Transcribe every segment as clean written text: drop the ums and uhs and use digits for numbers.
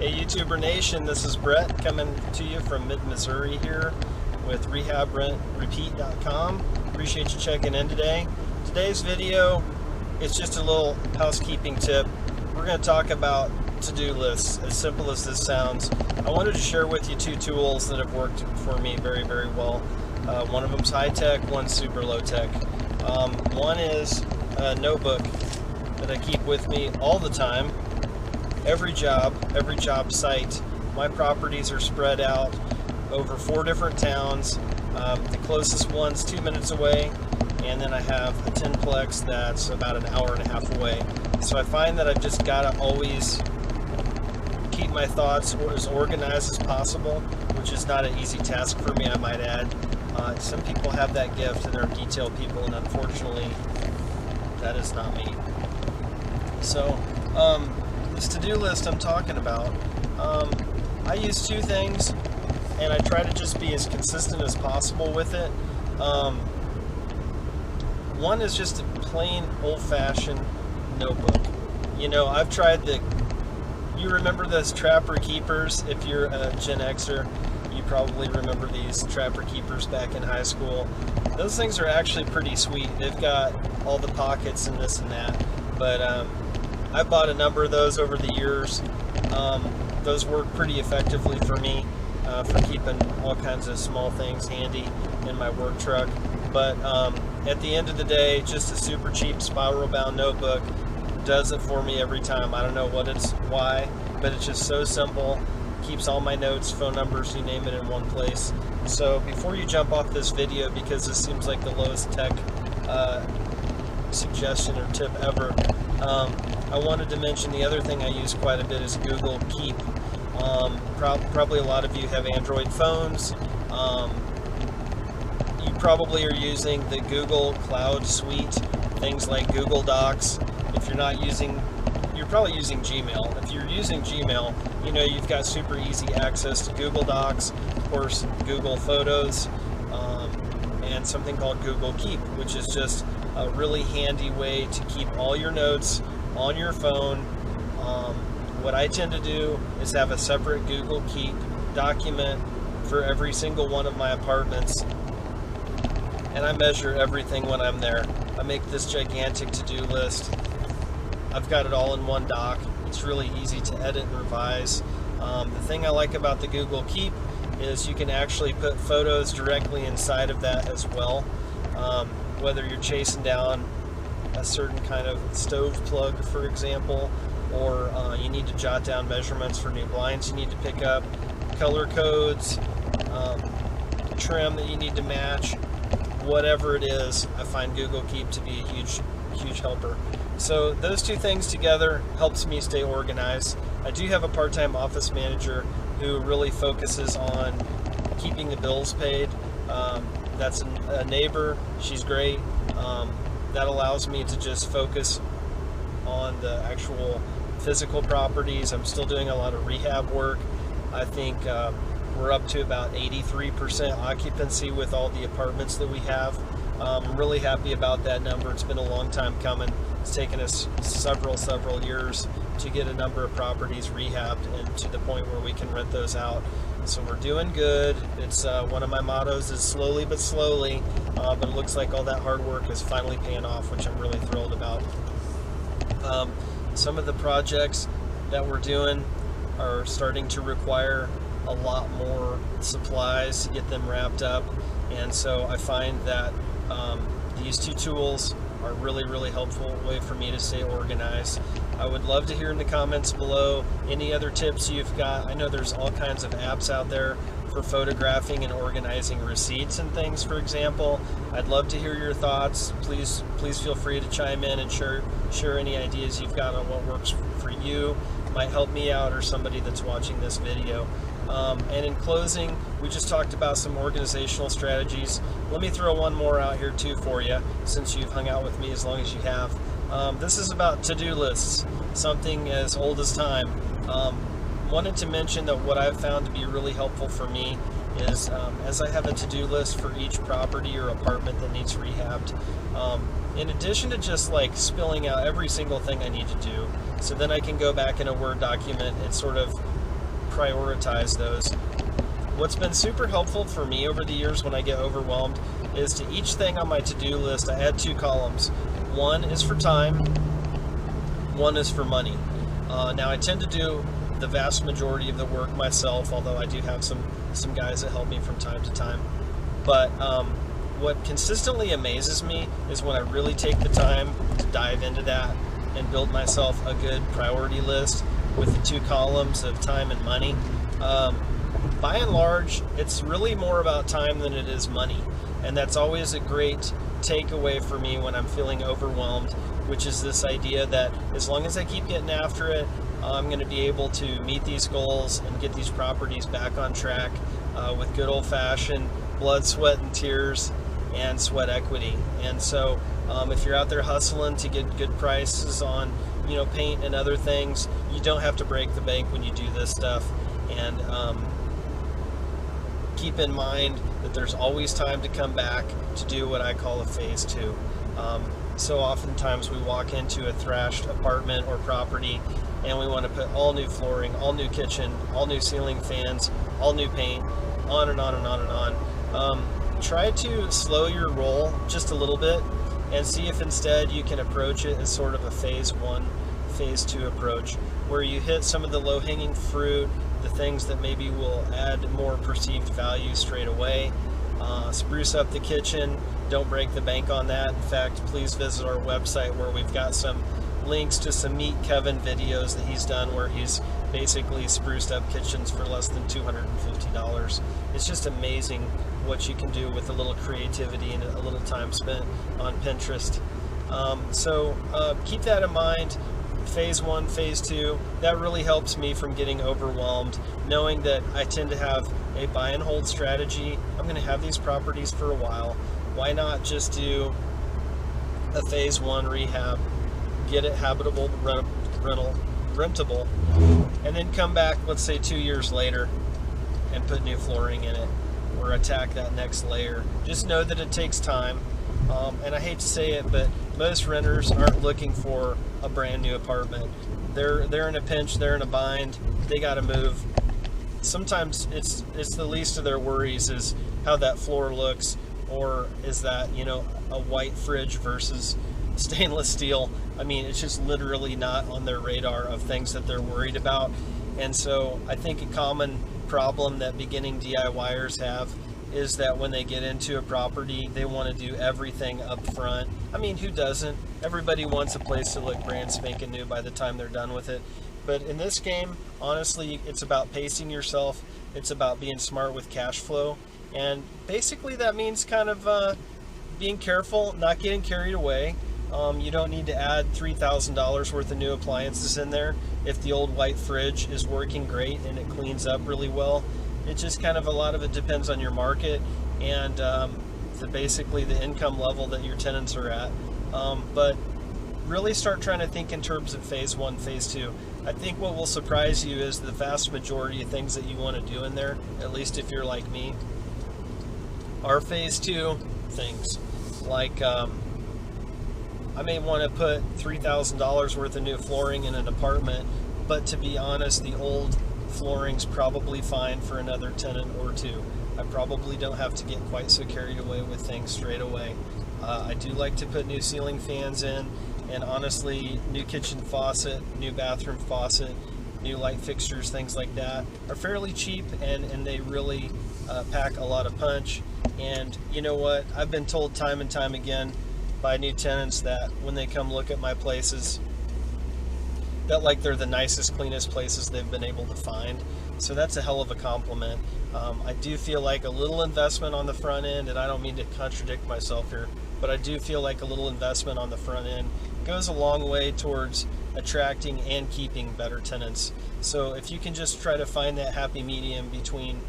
Hey YouTuber Nation, this is Brett coming to you from mid-Missouri here with rehabbers.com. Appreciate you checking in today. Today's video is just a little housekeeping tip. We're going to talk about to-do lists, as simple as this sounds. I wanted to share with you two tools that have worked for me very, very well. One of them's high-tech, one's super low-tech. One is a notebook that I keep with me all the time. Every job site. My properties are spread out over 4 different towns. The closest one's 2 minutes away, and then I have a 10-plex that's about an hour and a half away. So I find that I've just got to always keep my thoughts as organized as possible, which is not an easy task for me, I might add. Some people have that gift and they're detail people, and unfortunately that is not me. So this to-do list I'm talking about, I use two things, and I try to just be as consistent as possible with it. One is just a plain old-fashioned notebook. You know, I've tried you remember those Trapper Keepers? If you're a Gen Xer, you probably remember these Trapper Keepers back in high school. Those things are actually pretty sweet. They've got all the pockets and this and that, but I bought a number of those over the years. Those work pretty effectively for me for keeping all kinds of small things handy in my work truck. But at the end of the day, just a super cheap spiral bound notebook does it for me every time. I don't know why, but it's just so simple. Keeps all my notes, phone numbers, you name it, in one place. So before you jump off this video, because this seems like the lowest tech suggestion or tip ever, I wanted to mention the other thing I use quite a bit is Google Keep. Probably a lot of you have Android phones. You probably are using the Google Cloud Suite, things like Google Docs. If you're not using, you're probably using Gmail. If you're using Gmail, you know you've got super easy access to Google Docs, of course Google Photos, and something called Google Keep, which is just a really handy way to keep all your notes on your phone. What I tend to do is have a separate Google Keep document for every single one of my apartments, and I measure everything when I'm there. I make this gigantic to-do list. I've got it all in one doc. It's really easy to edit and revise. The thing I like about the Google Keep is you can actually put photos directly inside of that as well. Whether you're chasing down a certain kind of stove plug, for example, or you need to jot down measurements for new blinds you need to pick up, color codes, trim that you need to match, whatever it is, I find Google Keep to be a huge helper. So those two things together helps me stay organized. I do have a part-time office manager who really focuses on keeping the bills paid. That's a neighbor. She's great. That allows me to just focus on the actual physical properties. I'm still doing a lot of rehab work. I think we're up to about 83% occupancy with all the apartments that we have. I'm really happy about that number. It's been a long time coming. It's taken us several years to get a number of properties rehabbed and to the point where we can rent those out. So we're doing good. It's one of my mottos is slowly but slowly, but it looks like all that hard work is finally paying off, which I'm really thrilled about. Some of the projects that we're doing are starting to require a lot more supplies to get them wrapped up, and so I find that these two tools are really helpful way for me to stay organized. I would love to hear in the comments below any other tips you've got. I know there's all kinds of apps out there for photographing and organizing receipts and things, for example. I'd love to hear your thoughts. Please feel free to chime in and share any ideas you've got on what works for you. It might help me out or somebody that's watching this video. And in closing, we just talked about some organizational strategies. Let me throw one more out here too for you, since you've hung out with me as long as you have. This is about to-do lists, something as old as time. Wanted to mention that what I've found to be really helpful for me is as I have a to-do list for each property or apartment that needs rehabbed, in addition to just like spilling out every single thing I need to do, so then I can go back in a Word document and sort of prioritize those. What's been super helpful for me over the years when I get overwhelmed is to each thing on my to-do list, I add 2 columns. One is for time, one is for money. Now I tend to do the vast majority of the work myself, although I do have some guys that help me from time to time. But what consistently amazes me is when I really take the time to dive into that and build myself a good priority list with the 2 columns of time and money. By and large, it's really more about time than it is money. And that's always a great takeaway for me when I'm feeling overwhelmed, which is this idea that as long as I keep getting after it, I'm going to be able to meet these goals and get these properties back on track with good old-fashioned blood, sweat, and tears and sweat equity. And so if you're out there hustling to get good prices on paint and other things, you don't have to break the bank when you do this stuff. And keep in mind that there's always time to come back to do what I call a phase 2. So oftentimes we walk into a thrashed apartment or property and we want to put all new flooring, all new kitchen, all new ceiling fans, all new paint, on and on and on and on. Try to slow your roll just a little bit and see if instead you can approach it as sort of a phase 1, phase 2 approach, where you hit some of the low-hanging fruit, the things that maybe will add more perceived value straight away. Spruce up the kitchen. Don't break the bank on that. In fact, please visit our website where we've got some links to some Meet Kevin videos that he's done where he's basically spruced up kitchens for less than $250. It's just amazing what you can do with a little creativity and a little time spent on Pinterest. So keep that in mind. Phase 1, phase 2, that really helps me from getting overwhelmed, knowing that I tend to have a buy and hold strategy. I'm going to have these properties for a while. Why not just do a phase 1 rehab, get it habitable, rentable, and then come back, let's say 2 years later, and put new flooring in it, or attack that next layer. Just know that it takes time. And I hate to say it, but most renters aren't looking for a brand new apartment. They're in a pinch, they're in a bind, they got to move. Sometimes it's the least of their worries is how that floor looks, or is that a white fridge versus stainless steel. I mean, it's just literally not on their radar of things that they're worried about. And so I think a common problem that beginning DIYers have is that when they get into a property, they want to do everything up front. I mean, who doesn't? Everybody wants a place to look brand spanking new by the time they're done with it. But in this game, honestly, it's about pacing yourself. It's about being smart with cash flow. And basically that means kind of being careful, not getting carried away. You don't need to add $3,000 worth of new appliances in there if the old white fridge is working great and it cleans up really well. It just kind of, a lot of it depends on your market and basically the income level that your tenants are at. But really start trying to think in terms of phase 1, phase 2. I think what will surprise you is the vast majority of things that you want to do in there, at least if you're like me, are phase 2 things. Like I may want to put $3,000 worth of new flooring in an apartment, but to be honest, the old flooring's probably fine for another tenant or 2. I probably don't have to get quite so carried away with things straight away. I do like to put new ceiling fans in, and honestly, new kitchen faucet, new bathroom faucet, new light fixtures, things like that are fairly cheap, and they really pack a lot of punch. And you know what? I've been told time and time again by new tenants that when they come look at my places, that like they're the nicest, cleanest places they've been able to find. So that's a hell of a compliment. I do feel like a little investment on the front end, and I don't mean to contradict myself here, but I do feel like a little investment on the front end goes a long way towards attracting and keeping better tenants. So if you can just try to find that happy medium between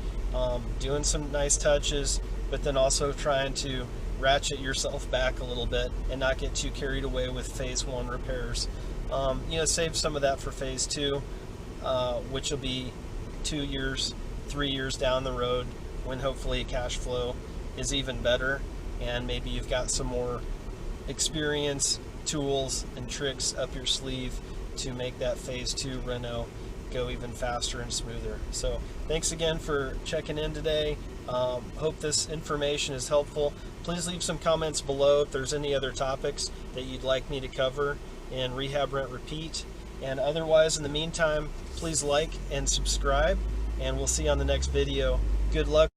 doing some nice touches, but then also trying to ratchet yourself back a little bit and not get too carried away with phase 1 repairs. Save some of that for phase 2, which will be 2 years, 3 years down the road when hopefully cash flow is even better and maybe you've got some more experience, tools, and tricks up your sleeve to make that phase 2 reno go even faster and smoother. So thanks again for checking in today. Hope this information is helpful. Please leave some comments below if there's any other topics that you'd like me to cover in Rehab, Rent, Repeat. And otherwise, in the meantime, please like and subscribe, and we'll see you on the next video. Good luck.